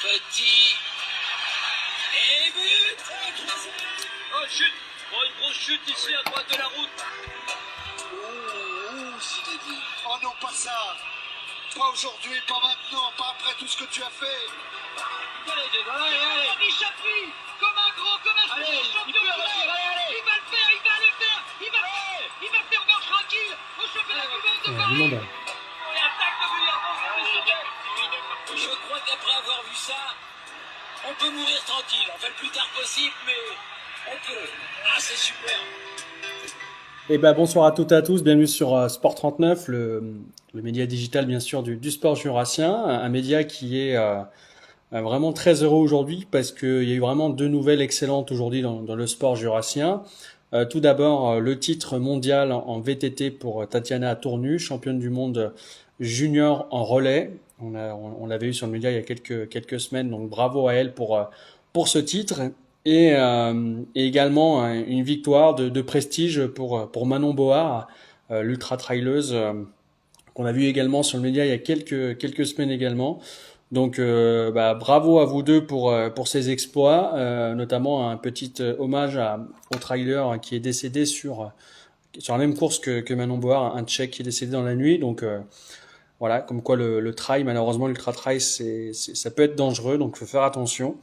Petit. Et but. Oh, chute. Bon, une grosse chute ici à droite de la route. Zinedine. Oh non, pas ça. Pas aujourd'hui, pas maintenant, pas après tout ce que tu as fait. Allez. Chapuis, comme un gros, comme un Allez, champion il peut du réussir, monde. allez. Il va le faire, il va le faire. Il va faire marche tranquille au championnat du monde de Paris. Et attaque de Villiers. Je crois qu'après avoir vu ça, on peut mourir tranquille. Enfin, le plus tard possible, mais on peut. Ah, c'est super. Eh ben, bonsoir à toutes et à tous, bienvenue sur Sport 39, le média digital bien sûr du sport jurassien, un média qui est vraiment très heureux aujourd'hui parce qu'il y a eu vraiment deux nouvelles excellentes aujourd'hui dans le sport jurassien. Tout d'abord, le titre mondial en VTT pour Tatiana Tournu, championne du monde junior en relais. On l'avait eu sur le média il y a quelques semaines, donc bravo à elle pour ce titre. Et également une victoire de prestige pour Manon Board, l'ultra-traileuse, qu'on a vu également sur le média il y a quelques semaines également. Donc bravo à vous deux pour ces exploits, notamment un petit hommage au trailer qui est décédé sur la même course que Manon Board, un Tchèque qui est décédé dans la nuit. Donc voilà, comme quoi le trail, malheureusement l'ultra-trail, ça peut être dangereux, donc faut faire attention.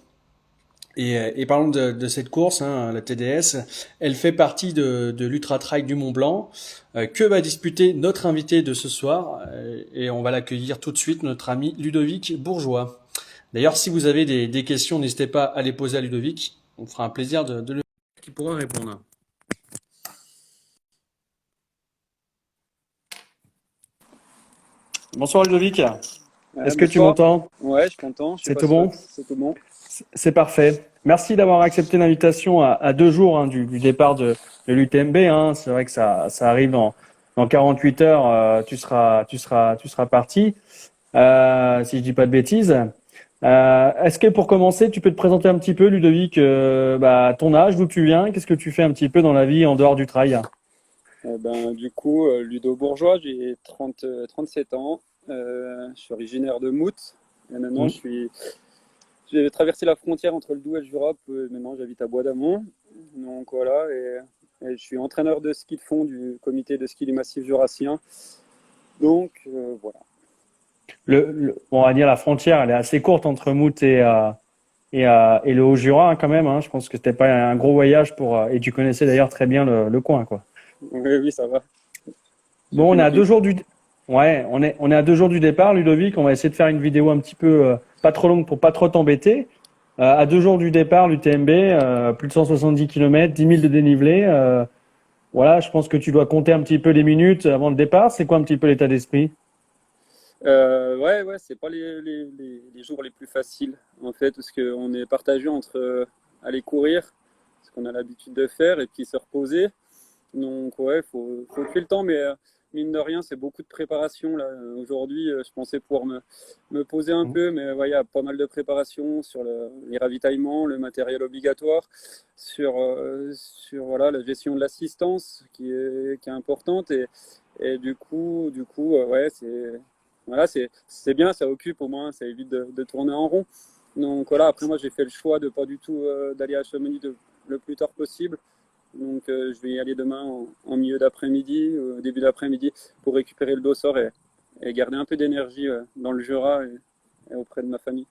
Et parlons de cette course, la TDS, elle fait partie de l'Ultra Trail du Mont Blanc, que va disputer notre invité de ce soir, et on va l'accueillir tout de suite, notre ami Ludovic Bourgeois. D'ailleurs, si vous avez des questions, n'hésitez pas à les poser à Ludovic, on fera un plaisir de le qui pourra répondre. Bonsoir Ludovic, est-ce que tu m'entends? Ouais, je t'entends. C'est tout bon? C'est tout bon. C'est parfait. Merci d'avoir accepté l'invitation à 2 jours du départ de l'UTMB. C'est vrai que ça arrive dans 48 heures. Tu seras parti, si je dis pas de bêtises. Est-ce que pour commencer, tu peux te présenter un petit peu, Ludovic, ton âge, d'où tu viens, qu'est-ce que tu fais un petit peu dans la vie en dehors du trail? Du coup, Ludo Bourgeois, j'ai 37 ans. Je suis originaire de Mout. Et maintenant, j'ai traversé la frontière entre le Doubs et le Jura. Maintenant, j'habite à Bois d'Amont. Donc voilà, et je suis entraîneur de ski de fond du comité de ski du massif jurassien. Donc voilà. On va dire la frontière, elle est assez courte entre Mout et le Haut-Jura quand même. Je pense que c'était pas un gros voyage et tu connaissais d'ailleurs très bien le coin, quoi. Oui, ça va. Bon, on est à 2 jours du départ, Ludovic. On va essayer de faire une vidéo un petit peu pas trop longue pour pas trop t'embêter. À 2 jours du départ, l'UTMB, plus de 170 km, 10 000 de dénivelé. Voilà, je pense que tu dois compter un petit peu les minutes avant le départ. C'est quoi un petit peu l'état d'esprit? Ouais, c'est pas les jours les plus faciles en fait, parce qu'on est partagé entre aller courir, ce qu'on a l'habitude de faire, et puis se reposer. Donc ouais, faut tuer le temps, mais mine de rien, c'est beaucoup de préparation là. Aujourd'hui, je pensais pouvoir me poser un peu, mais il y a pas mal de préparation sur les ravitaillements, le matériel obligatoire, sur voilà, la gestion de l'assistance qui est importante, et du coup, ouais, c'est bien, ça occupe au moins, ça évite de tourner en rond. Donc voilà, après moi j'ai fait le choix de pas du tout d'aller à Chamonix le plus tard possible. Donc je vais y aller demain en milieu d'après-midi, au début d'après-midi, pour récupérer le dossard et garder un peu d'énergie dans le Jura et auprès de ma famille.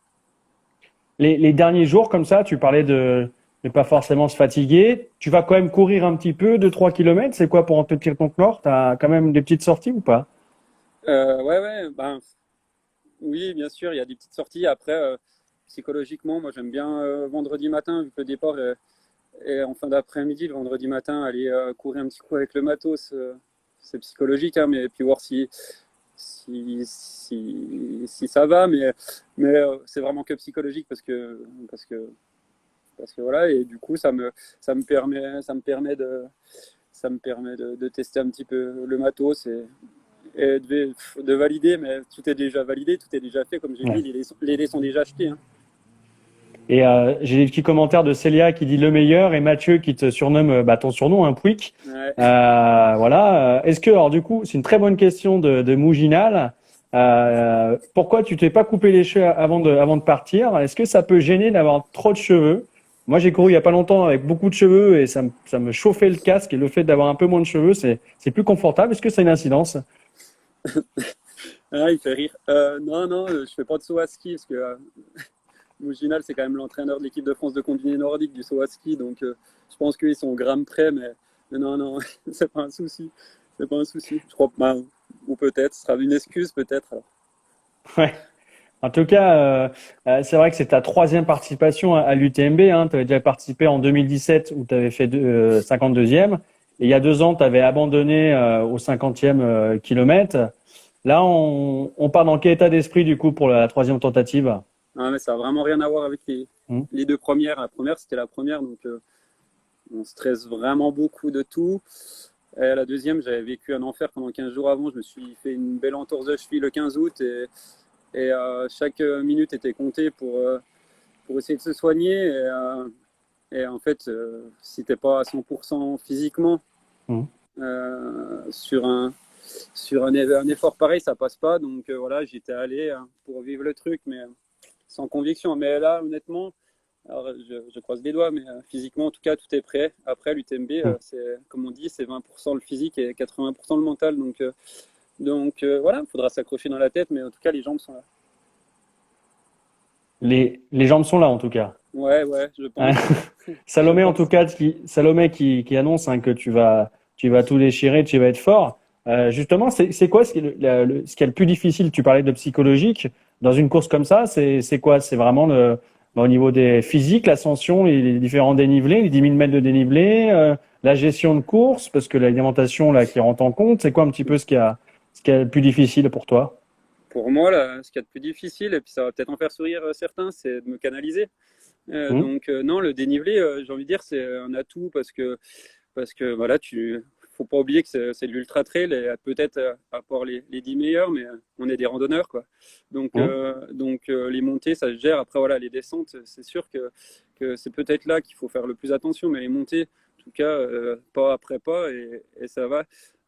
Les derniers jours comme ça, tu parlais de ne pas forcément se fatiguer. Tu vas quand même courir un petit peu, 2-3 km. C'est quoi pour entretenir ton corps? Tu as quand même des petites sorties ou pas? Ouais, oui, bien sûr, il y a des petites sorties. Après, psychologiquement, moi j'aime bien vendredi matin, vu que le départ et en fin d'après-midi, le vendredi matin, aller courir un petit coup avec le matos, c'est psychologique, mais puis voir si ça va, mais c'est vraiment que psychologique parce que voilà, et du coup ça me permet de tester un petit peu le matos et de valider, mais tout est déjà validé, tout est déjà fait, comme j'ai dit, les dés sont déjà achetés. Et j'ai des petits commentaires de Célia qui dit le meilleur, et Mathieu qui te surnomme ton surnom, Pouic. Ouais. Voilà. Est-ce que, alors du coup, c'est une très bonne question de Mouginal. Pourquoi tu t'es pas coupé les cheveux avant de partir? Est-ce que ça peut gêner d'avoir trop de cheveux? Moi, j'ai couru il y a pas longtemps avec beaucoup de cheveux et ça me chauffait le casque. Et le fait d'avoir un peu moins de cheveux, c'est plus confortable. Est-ce que c'est une incidence? Ah, il fait rire. Non, non, je fais pas de saut à ski parce que Mouginal, c'est quand même l'entraîneur de l'équipe de France de combiné nordique du saut à ski. Donc, je pense qu'ils sont au gramme près, mais non, non, c'est pas un souci. C'est pas un souci. Je crois que, ou peut-être, ce sera une excuse, peut-être. Alors. Ouais. En tout cas, c'est vrai que c'est ta troisième participation à l'UTMB. Hein. Tu avais déjà participé en 2017 où tu avais fait 52e. Et il y a 2 ans, tu avais abandonné au 50e kilomètre. Là, on part dans quel état d'esprit du coup pour la troisième tentative? Ah, mais ça n'a vraiment rien à voir avec Mmh. les deux premières. La première, c'était la première, donc on stresse vraiment beaucoup de tout. Et la deuxième, j'avais vécu un enfer pendant 15 jours avant. Je me suis fait une belle entorse de cheville le 15 août et chaque minute était comptée pour essayer de se soigner. Et en fait, si tu n'es pas à 100% physiquement Mmh. sur un effort pareil, ça passe pas. Donc voilà, j'étais allé pour vivre le truc, mais sans conviction. Mais là, honnêtement, alors, je croise les doigts, mais physiquement, en tout cas, tout est prêt. Après, l'UTMB, c'est, comme on dit, c'est 20% le physique et 80% le mental. Donc voilà, il faudra s'accrocher dans la tête, mais en tout cas, les jambes sont là. Les jambes sont là en tout cas. Ouais, je pense. Salomé en tout cas, Salomé qui annonce hein, que tu vas tout déchirer, tu vas être fort. Justement, c'est quoi ce qui est ce qui est le plus difficile? Tu parlais de psychologique. Dans une course comme ça, c'est quoi? C'est vraiment au niveau des physiques, l'ascension, les différents dénivelés, les 10 000 mètres de dénivelé, la gestion de course, parce que l'alimentation là qui rentre en compte, c'est quoi un petit peu ce qui est le plus difficile pour toi? Pour moi, là, ce qu'il y a de plus difficile, et puis ça va peut-être en faire sourire certains, c'est de me canaliser. Donc non, le dénivelé, j'ai envie de dire, c'est un atout parce que voilà, faut pas oublier que c'est de l'ultra trail et peut-être à part les 10 meilleurs, mais on est des randonneurs quoi. Donc les montées, ça se gère. Après voilà, les descentes, c'est sûr que c'est peut-être là qu'il faut faire le plus attention, mais les montées, en tout cas, pas après pas et ça va.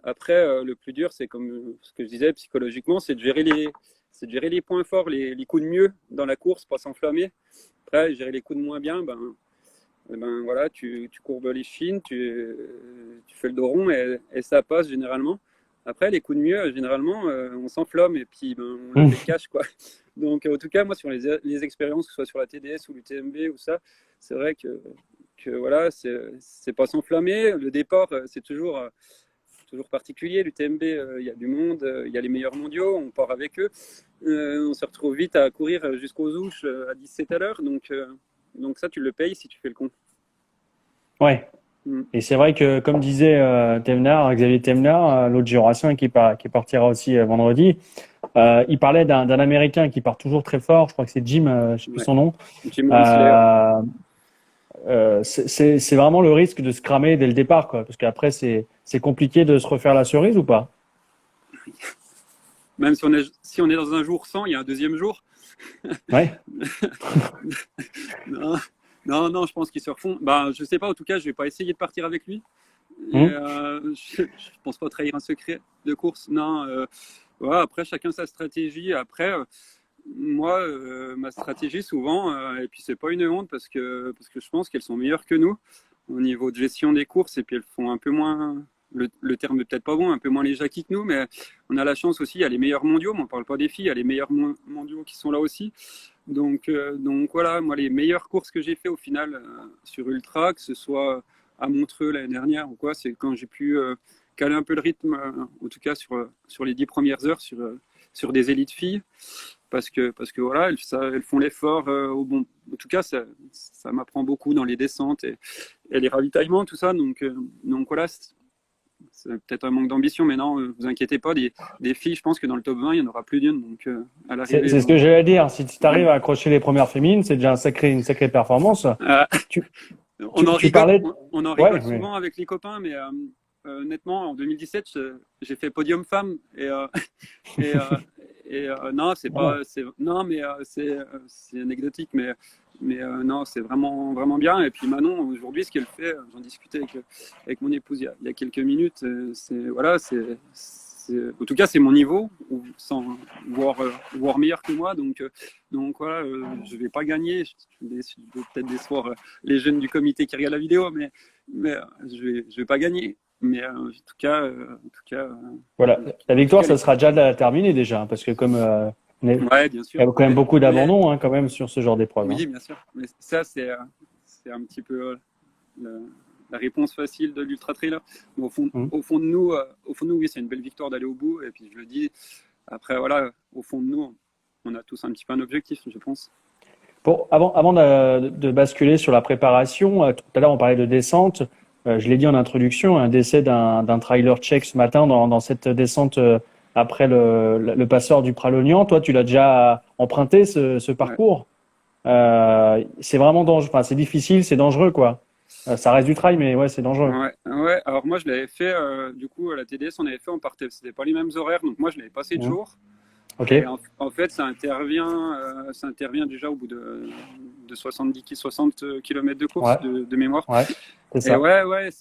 Après, le plus dur, c'est comme ce que je disais psychologiquement, c'est de gérer les points forts, les coups de mieux dans la course, pas s'enflammer. Après, gérer les coups de moins bien, voilà, tu courbes les chines, tu fais le dos rond et ça passe généralement. Après, les coups de mieux, généralement, on s'enflamme et puis on le cache, quoi. Donc, en tout cas, moi, sur les expériences, que ce soit sur la TDS ou l'UTMB ou ça, c'est vrai que voilà, c'est pas s'enflammer. Le départ, c'est toujours particulier. L'UTMB, il y a du monde, il y a les meilleurs mondiaux, on part avec eux. On se retrouve vite à courir jusqu'aux ouches à 17 à l'heure. Donc ça, tu le payes si tu fais le con. Ouais. Et c'est vrai que, comme disait Xavier Temnard, l'autre jurassien qui partira aussi vendredi, il parlait d'un Américain qui part toujours très fort. Je crois que c'est Jim, je sais plus son nom. Jim Wensler. C'est vraiment le risque de se cramer dès le départ, quoi. Parce qu'après, c'est compliqué de se refaire la cerise ou pas? Même si on est dans un jour sans, il y a un deuxième jour. Ouais. Non, je pense qu'ils se refont. Je sais pas, en tout cas, je vais pas essayer de partir avec lui. Je pense pas trahir un secret de course. Non, ouais, après, chacun sa stratégie. Après, moi, ma stratégie, souvent, et puis c'est pas une honte parce que je pense qu'elles sont meilleures que nous au niveau de gestion des courses et puis elles font un peu moins. Le terme est peut-être pas bon, un peu moins les jackies que nous, mais on a la chance aussi, il y a les meilleurs mondiaux, mais on parle pas des filles, il y a les meilleurs mondiaux qui sont là aussi. Donc voilà, moi les meilleures courses que j'ai fait au final sur Ultra, que ce soit à Montreux l'année dernière ou quoi, c'est quand j'ai pu caler un peu le rythme, en tout cas sur les 10 premières heures sur des élites filles, parce que voilà, elles font l'effort au bon. En tout cas, ça m'apprend beaucoup dans les descentes et les ravitaillements, tout ça. Donc voilà. C'est peut-être un manque d'ambition, mais non, vous inquiétez pas, des filles, je pense que dans le top 20, il n'y en aura plus d'une. Donc, à l'arrivée, c'est ce que j'allais dire. Si tu arrives à accrocher les premières féminines, c'est déjà une sacrée performance. On en rigole souvent avec les copains, mais honnêtement, en 2017, j'ai fait podium femme non, c'est pas, c'est anecdotique, mais non, c'est vraiment, vraiment bien. Et puis Manon, aujourd'hui, ce qu'elle fait, j'en discutais avec mon épouse il y a quelques minutes, en tout cas, c'est mon niveau, sans voire meilleur que moi. Donc voilà, je vais pas gagner. Je vais peut-être décevoir les jeunes du comité qui regardent la vidéo, mais je vais pas gagner. Mais en tout cas, Voilà. La victoire, ça sera déjà terminé déjà, hein, parce que comme ouais, bien sûr. il y a quand même beaucoup d'abandon hein, quand même sur ce genre d'épreuve. Oui, Hein. bien sûr. Mais ça, c'est un petit peu la réponse facile de l'ultra trailer. Au fond de nous, oui, c'est une belle victoire d'aller au bout. Et puis je le dis. Après, voilà, au fond de nous, on a tous un petit peu un objectif, je pense. Bon, avant de basculer sur la préparation, tout à l'heure on parlait de descente. Je l'ai dit en introduction, un décès d'un trailer tchèque ce matin dans cette descente après le passeur du Pralognan. Toi, tu l'as déjà emprunté ce parcours. Ouais. C'est vraiment dangereux. Enfin, c'est difficile, c'est dangereux, quoi. Ça reste du trail, mais ouais, c'est dangereux. Ouais. Alors moi, je l'avais fait. Du coup, à la TDS, on avait fait, on partait. C'était pas les mêmes horaires, donc moi, je l'avais passé de jour. Ok. Et en fait, ça intervient déjà au bout de 60 km de course de mémoire. Ouais, c'est ça.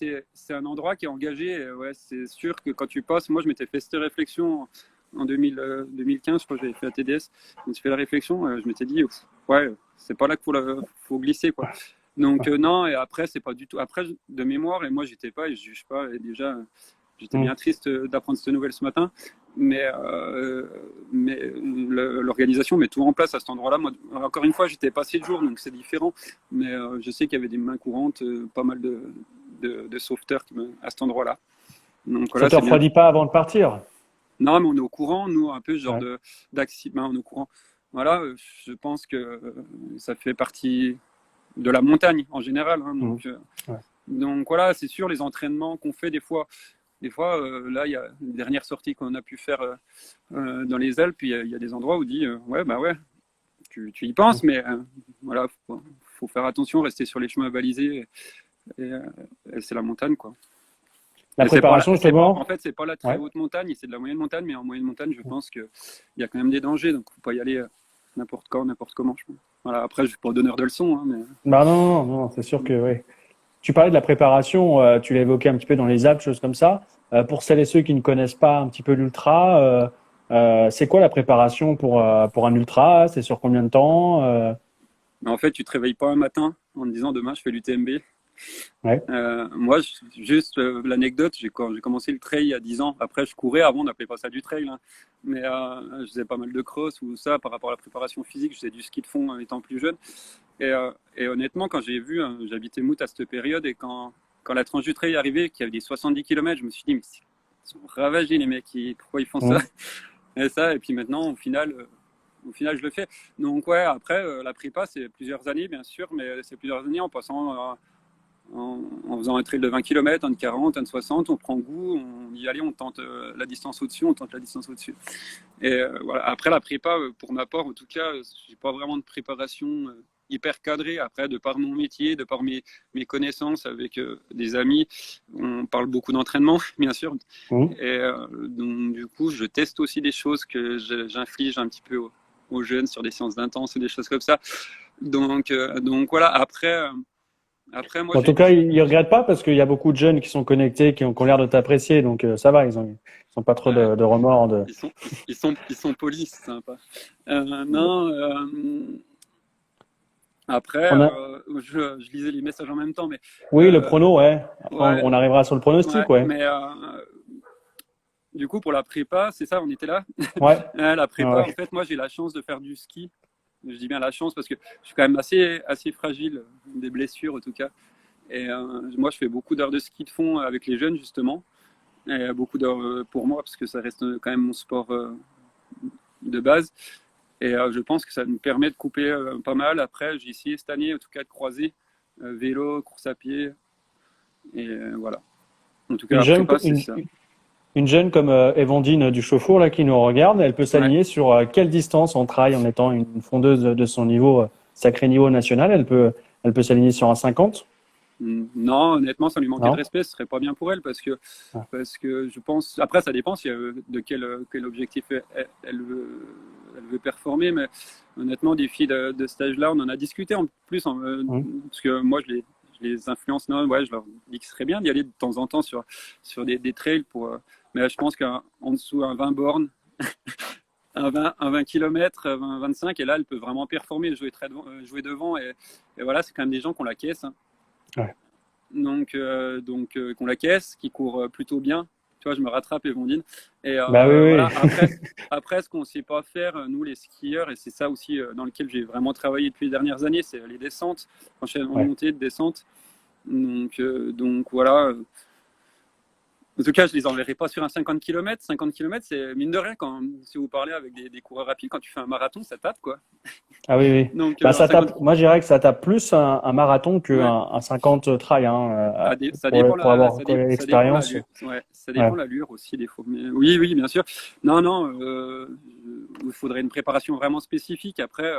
Et c'est un endroit qui est engagé. Et ouais, c'est sûr que quand tu passes, moi je m'étais fait cette réflexion en 2015, je crois que j'avais fait la TDS. Quand tu fais la réflexion, je m'étais dit, ouais, c'est pas là qu'il faut glisser, quoi. Donc non, et après, c'est pas du tout. Après, de mémoire, et moi j'étais pas, et je juge pas, et déjà, j'étais bien triste d'apprendre cette nouvelle ce matin. Mais l'organisation met tout en place à cet endroit-là. Moi, encore une fois, j'étais passé de jour, donc c'est différent. Mais je sais qu'il y avait des mains courantes, pas mal de sauveteurs à cet endroit-là. Donc, ça ne te refroidit pas avant de partir? Non, mais on est au courant, nous, un peu ce genre d'accident. On est au courant. Voilà, je pense que ça fait partie de la montagne en général. Hein, donc voilà, c'est sûr, les entraînements qu'on fait des fois, là, il y a une dernière sortie qu'on a pu faire dans les Alpes, puis il y a des endroits où on dit tu y penses, mais voilà, faut faire attention, rester sur les chemins balisés, et c'est la montagne, quoi. La préparation, justement. En fait, c'est pas la très haute montagne, c'est de la moyenne montagne, mais en moyenne montagne, je pense qu'il y a quand même des dangers, donc faut pas y aller n'importe quand, n'importe comment. Je pense. Voilà, après, je suis pas donneur de leçons. Hein, mais... Bah non, c'est sûr que oui. Tu parlais de la préparation, tu l'as évoqué un petit peu dans les Alpes, choses comme ça. Pour celles et ceux qui ne connaissent pas un petit peu l'ultra, c'est quoi la préparation pour un ultra? C'est sur combien de temps? En fait, tu te réveilles pas un matin en te disant demain je fais l'UTMB. Ouais. Moi, juste l'anecdote, j'ai commencé le trail il y a 10 ans. Après, je courais. Avant, on n'appelait pas ça du trail, hein. Mais je faisais pas mal de cross ou ça par rapport à la préparation physique. Je faisais du ski de fond en étant plus jeune. Et honnêtement, quand j'ai vu, j'habitais Mout à cette période, et quand la tranche du trail est arrivée, qu'il y avait des 70 km, je me suis dit, mais ils sont ravagés les mecs, pourquoi ils font ça? Et puis maintenant, au final, je le fais. Donc ouais, après, la prépa, c'est plusieurs années, bien sûr, mais c'est plusieurs années en passant... En faisant un trail de 20 km, un de 40, un de 60, on prend goût, on y allait, on tente la distance au-dessus, Et voilà. Après la prépa, pour ma part, en tout cas, j'ai pas vraiment de préparation hyper cadrée. Après, de par mon métier, de par mes connaissances avec des amis, on parle beaucoup d'entraînement, bien sûr. Et donc, du coup, je teste aussi des choses que j'inflige un petit peu aux jeunes sur des séances d'intense et des choses comme ça. Donc voilà, après, moi, en tout cas, ils ne regrettent pas parce qu'il y a beaucoup de jeunes qui sont connectés, qui ont l'air de t'apprécier. Donc, ça va, ils n'ont pas trop de remords. Ils sont polis, c'est sympa. Après, je lisais les messages en même temps. Mais, oui, le prono, ouais. Après, on arrivera sur le pronostic, ouais. Mais du coup, pour la prépa, c'est ça, on était là. Ouais. La prépa, en fait, moi, j'ai la chance de faire du ski. Je dis bien la chance parce que je suis quand même assez fragile, des blessures en tout cas. Et moi, je fais beaucoup d'heures de ski de fond avec les jeunes justement. Et beaucoup d'heures pour moi parce que ça reste quand même mon sport de base. Et je pense que ça nous permet de couper pas mal. Après, j'ai essayé cette année en tout cas de croiser vélo, course à pied. Et voilà. En tout cas, c'est ça. Une jeune comme Evandine Duchaufour là, qui nous regarde, elle peut s'aligner sur quelle distance on trail en étant une fondeuse de son niveau, sacré niveau national? Elle peut s'aligner sur un 50? Non, honnêtement, ça lui manquait de respect. Ce serait pas bien pour elle parce que je pense. Après, ça dépend de quel objectif elle veut performer. Mais honnêtement, des filles de cet âge-là, on en a discuté en plus. Parce que moi, je les influence. Non, ouais, je leur dis que ce serait bien d'y aller de temps en temps sur des trails pour Mais je pense qu'en dessous, un 20 bornes, un 20 km, 25, et là, elle peut vraiment performer, jouer devant. Et voilà, c'est quand même des gens qui ont la caisse. Hein. Ouais. Donc qu'on la caisse, qui court plutôt bien. Tu vois, je me rattrape, Evandine. Et Bah oui, voilà, oui. après, ce qu'on ne sait pas faire, nous, les skieurs, et c'est ça aussi dans lequel j'ai vraiment travaillé depuis les dernières années, c'est les descentes, enchaînement de Ouais. montée, de descente. Donc voilà. En tout cas, je les enverrai pas sur un 50 km. 50 km, c'est mine de rien, si vous parlez avec des coureurs rapides, quand tu fais un marathon, ça tape, quoi. Ah oui, oui. Donc, Bah, un ça 50 tape, moi, je dirais que ça tape plus un marathon ouais. qu'un 50 trail, hein, Ça dépend pour avoir ça dépend l'expérience. l'allure. Ouais, ça Ouais. dépend l'allure aussi des fois. Mais oui, oui, bien sûr. Non, il faudrait une préparation vraiment spécifique. Après,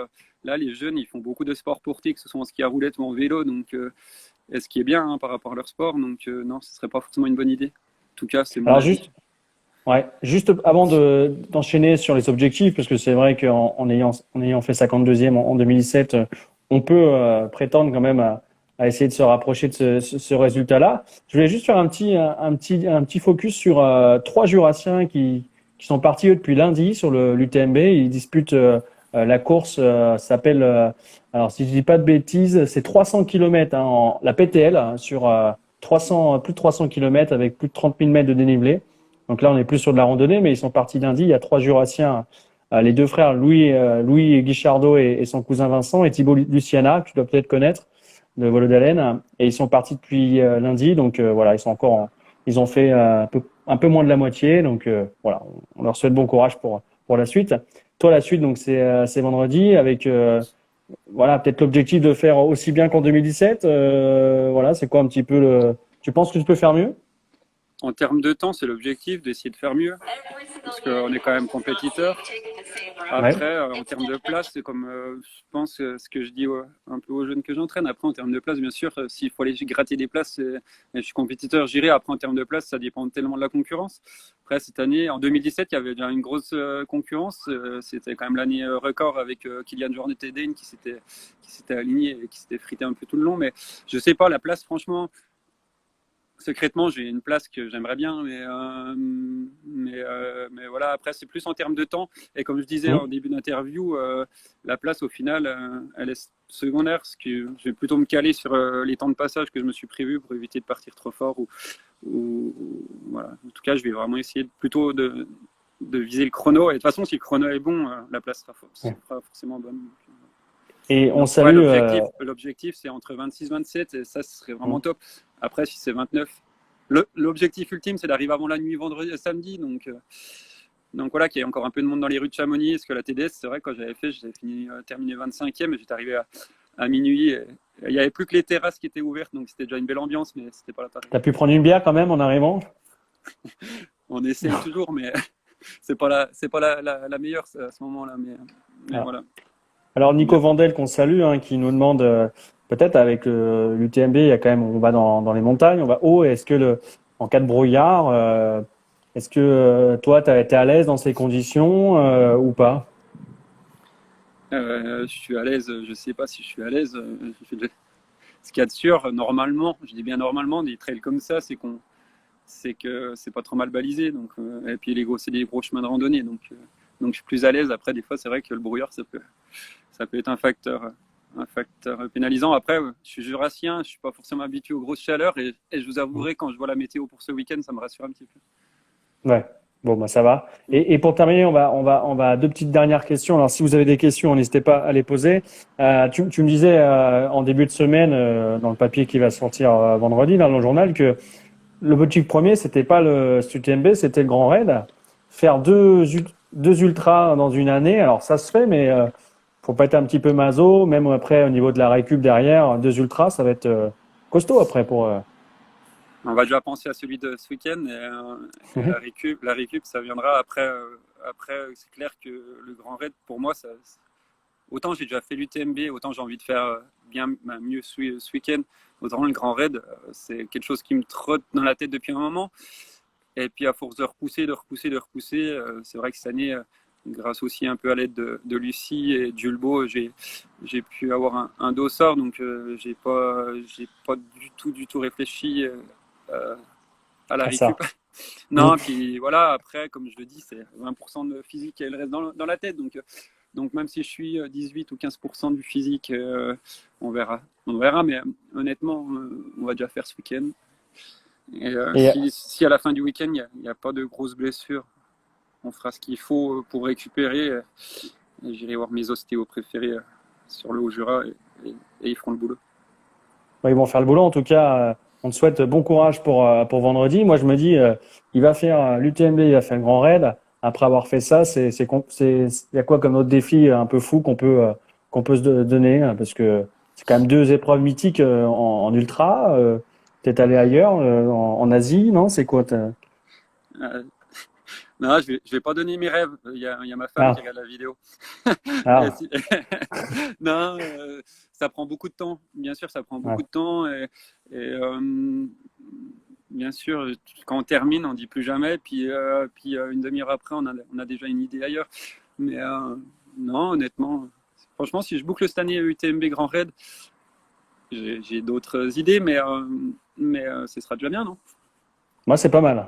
là, les jeunes, ils font beaucoup de sports portés, que ce soit en ski à roulettes ou en vélo, donc et ce qui est bien hein, par rapport à leur sport. Donc non, ce serait pas forcément une bonne idée. En tout cas, c'est mon Alors avis. juste avant d'enchaîner sur les objectifs, parce que c'est vrai qu'en ayant fait 52e en 2017, on peut prétendre quand même à essayer de se rapprocher de ce résultat-là. Je voulais juste faire un petit focus sur trois Jurassiens qui sont partis eux, depuis lundi sur l'UTMB. Ils disputent la course, s'appelle, alors si je dis pas de bêtises, c'est 300 km la PTL sur 300, plus de 300 km avec plus de 30 000 mètres de dénivelé. Donc là, on est plus sur de la randonnée, mais ils sont partis lundi. Il y a trois Jurassiens, les deux frères Louis Guichardo et son cousin Vincent, et Thibaut Luciana, que tu dois peut-être connaître, de Volodalen. Et ils sont partis depuis lundi. Donc voilà, ils ont fait un peu moins de la moitié. Donc voilà, on leur souhaite bon courage pour la suite. Toi, la suite, donc c'est vendredi avec voilà peut-être l'objectif de faire aussi bien qu'en 2017. Voilà, c'est quoi un petit peu Tu penses que tu peux faire mieux? En termes de temps, c'est l'objectif d'essayer de faire mieux, parce qu'on est quand même compétiteur. Après, en termes de place, c'est comme je pense ce que je dis un peu aux jeunes que j'entraîne. Après, en termes de place, bien sûr, s'il faut aller gratter des places, je suis compétiteur, j'irai. Après, en termes de place, ça dépend tellement de la concurrence. Après, cette année, en 2017, il y avait déjà une grosse concurrence. C'était quand même l'année record avec Kylian Jornet et Dane qui s'était aligné et qui s'était frité un peu tout le long. Mais je sais pas, la place, franchement. Secrètement, j'ai une place que j'aimerais bien, mais voilà. Après, c'est plus en termes de temps. Et comme je disais en début d'interview, la place au final, elle est secondaire. Parce que je vais plutôt me caler sur les temps de passage que je me suis prévu pour éviter de partir trop fort. Voilà. En tout cas, je vais vraiment essayer plutôt de viser le chrono. Et de toute façon, si le chrono est bon, la place sera forcément bonne. Et on Donc, salue. l'objectif, c'est entre 26 et 27, et ça, ce serait vraiment top. Après, si c'est 29, l'objectif ultime, c'est d'arriver avant la nuit samedi. Donc voilà, qu'il y ait encore un peu de monde dans les rues de Chamonix. Parce que la TDS, c'est vrai, quand j'avais terminé 25e, et j'étais arrivé à minuit. Et il n'y avait plus que les terrasses qui étaient ouvertes, donc c'était déjà une belle ambiance, mais c'était pas la tarif. T'as pu prendre une bière quand même en arrivant? On essaie toujours, mais c'est pas la meilleure à ce moment-là. Mais voilà. Alors Nico Vandel qu'on salue, qui nous demande peut-être avec l'UTMB, il y a quand même, on va dans les montagnes, on va haut. Est-ce que en cas de brouillard, est-ce que toi tu as été à l'aise dans ces conditions ou pas? Je suis à l'aise. Je sais pas si je suis à l'aise. Ce qu'il y a de sûr, normalement, je dis bien normalement, des trails comme ça, c'est que c'est pas trop mal balisé. Donc et puis c'est des gros chemins de randonnée. Donc je suis plus à l'aise. Après, des fois, c'est vrai que le brouillard, ça peut être un facteur pénalisant. Après, je suis jurassien, je suis pas forcément habitué aux grosses chaleurs, et je vous avouerai, quand je vois la météo pour ce week-end, ça me rassure un petit peu. Ouais. Bon, bah ça va. Et pour terminer, on va à deux petites dernières questions. Alors, si vous avez des questions, n'hésitez pas à les poser. Tu me disais en début de semaine, dans le papier qui va sortir vendredi dans le journal, que l'objectif premier, c'était pas le UTMB, c'était le Grand Raid. Faire deux ultras dans une année, alors ça se fait, mais faut pas être un petit peu maso. Même après, au niveau de la récup derrière, deux ultras, ça va être costaud après pour. On va déjà penser à celui de ce week-end, et la récup, ça viendra après. Après, c'est clair que le Grand Raid, pour moi, autant j'ai déjà fait l'UTMB, autant j'ai envie de faire mieux ce week-end. Autant le Grand Raid, c'est quelque chose qui me trotte dans la tête depuis un moment. Et puis à force de repousser, c'est vrai que cette année, grâce aussi un peu à l'aide de Lucie et d'Ulbo, j'ai pu avoir un dossard, donc j'ai pas du tout réfléchi à la récup. Non, puis voilà, après, comme je le dis, c'est 20% de physique et le reste dans la tête. Donc même si je suis 18 ou 15% du physique, on verra. On verra, mais honnêtement, on va déjà faire ce week-end. Et si à la fin du week-end, il n'y a pas de grosses blessures, on fera ce qu'il faut pour récupérer. Et j'irai voir mes ostéos préférés sur le Haut-Jura et ils feront le boulot. Ouais, ils vont faire le boulot. En tout cas, on te souhaite bon courage pour vendredi. Moi, je me dis, il va faire l'UTMB, il va faire le Grand Raid. Après avoir fait ça, il y a quoi comme autre défi un peu fou qu'on peut se donner, hein, parce que c'est quand même 2 épreuves mythiques en ultra. T'es allé ailleurs, en Asie, non? C'est quoi? Non, je vais pas donner mes rêves. Il y a ma femme qui regarde la vidéo. Ah. Non, ça prend beaucoup de temps. Bien sûr, ça prend beaucoup de temps. Et bien sûr, quand on termine, on dit plus jamais. Puis une demi-heure après, on a déjà une idée ailleurs. Mais non, honnêtement, franchement, si je boucle cette année UTMB Grand Raid, j'ai d'autres idées, mais ce sera déjà bien, non? Moi, c'est pas mal.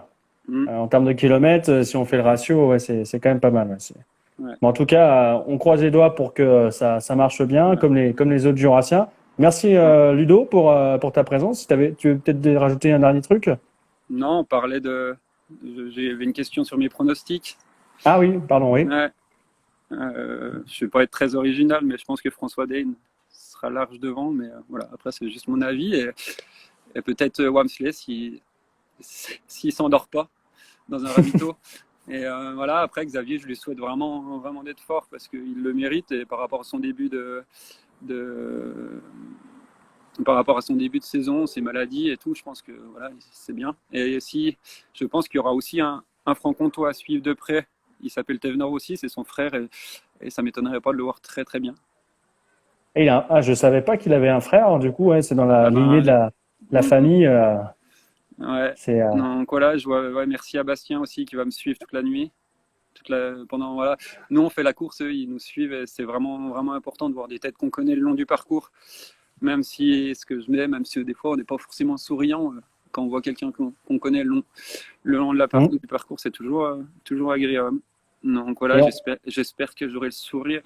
En termes de kilomètres, si on fait le ratio, ouais, c'est quand même pas mal. Ouais. Mais en tout cas, on croise les doigts pour que ça marche bien, comme les autres Jurassiens. Merci Ludo pour ta présence. Tu veux peut-être rajouter un dernier truc? Non, on parlait j'avais une question sur mes pronostics. Ah oui, pardon, oui. Ouais. Je ne vais pas être très original, mais je pense que François Dane sera large devant. Mais voilà, après, c'est juste mon avis. Et peut-être Wamsley s'il s'endort pas dans un ravito. Et voilà, après Xavier, je lui souhaite vraiment, vraiment d'être fort parce qu'il le mérite. Et par rapport à son début par rapport à son début de saison, ses maladies et tout, je pense que voilà, c'est bien. Et je pense qu'il y aura aussi un franc-comtois à suivre de près. Il s'appelle Thévenard aussi, c'est son frère et ça m'étonnerait pas de le voir très très bien. Et je savais pas qu'il avait un frère. Du coup, ouais, c'est dans la lignée de la famille. Ouais. Donc voilà, je vois. Ouais, merci à Bastien aussi qui va me suivre toute la nuit. Voilà. Nous on fait la course, eux ils nous suivent et c'est vraiment vraiment important de voir des têtes qu'on connaît le long du parcours. Même si même si des fois on n'est pas forcément souriant quand on voit quelqu'un qu'on connaît le long du parcours, c'est toujours agréable. Donc voilà, j'espère que j'aurai le sourire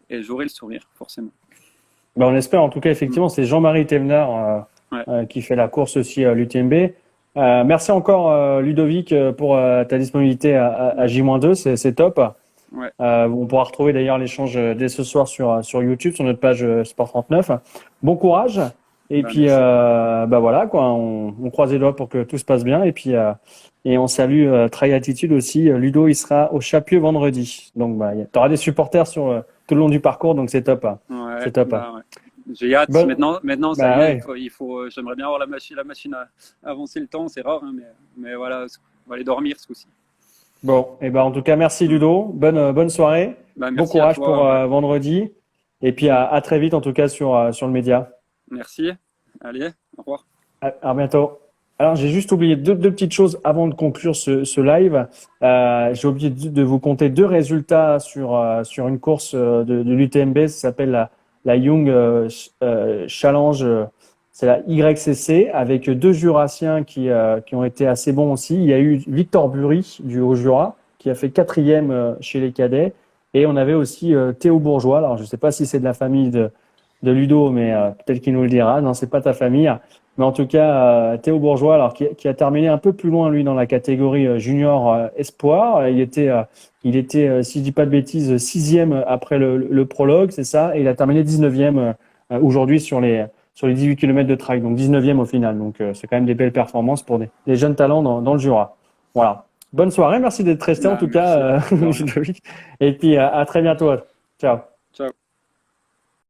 et j'aurai le sourire forcément. Ben, on espère en tout cas, effectivement, c'est Jean-Marie Thévenard qui fait la course aussi à l'UTMB. Merci encore Ludovic pour ta disponibilité à J-2, c'est top. Ouais. On pourra retrouver d'ailleurs l'échange dès ce soir sur YouTube, sur notre page Sport 39. Bon courage. Et puis voilà quoi, on croise les doigts pour que tout se passe bien. Et puis et on salue Trail Attitude aussi. Ludo, il sera au Chapieux vendredi. Donc tu auras des supporters tout le long du parcours, donc c'est top. Ouais, c'est top. Ouais. J'ai hâte. Maintenant, ça y est, j'aimerais bien avoir la machine à avancer le temps. C'est rare, hein, mais voilà, on va aller dormir ce coup-ci. Bon, et en tout cas, merci Ludo. Bonne soirée. Bon courage pour vendredi. Et puis à très vite en tout cas sur le média. Merci. Allez, au revoir. À bientôt. Alors, j'ai juste oublié deux petites choses avant de conclure ce live. J'ai oublié de vous compter 2 résultats sur une course de l'UTMB. Ça s'appelle la Young Challenge. C'est la YCC avec 2 Jurassiens qui ont été assez bons aussi. Il y a eu Victor Bury du Haut-Jura qui a fait 4e chez les cadets. Et on avait aussi Théo Bourgeois. Alors, je ne sais pas si c'est de la famille de Ludo, mais peut-être qu'il nous le dira. Non, c'est pas ta famille. Mais en tout cas, Théo Bourgeois, alors qui a terminé un peu plus loin, lui, dans la catégorie junior espoir. Il était, si je dis pas de bêtises, 6e après le prologue, c'est ça. Et il a terminé 19e aujourd'hui sur les 18 km de trail. Donc 19e au final. Donc c'est quand même des belles performances pour des jeunes talents dans le Jura. Voilà. Bonne soirée. Merci d'être resté en tout cas, Ludovic. Et puis à très bientôt. Ciao.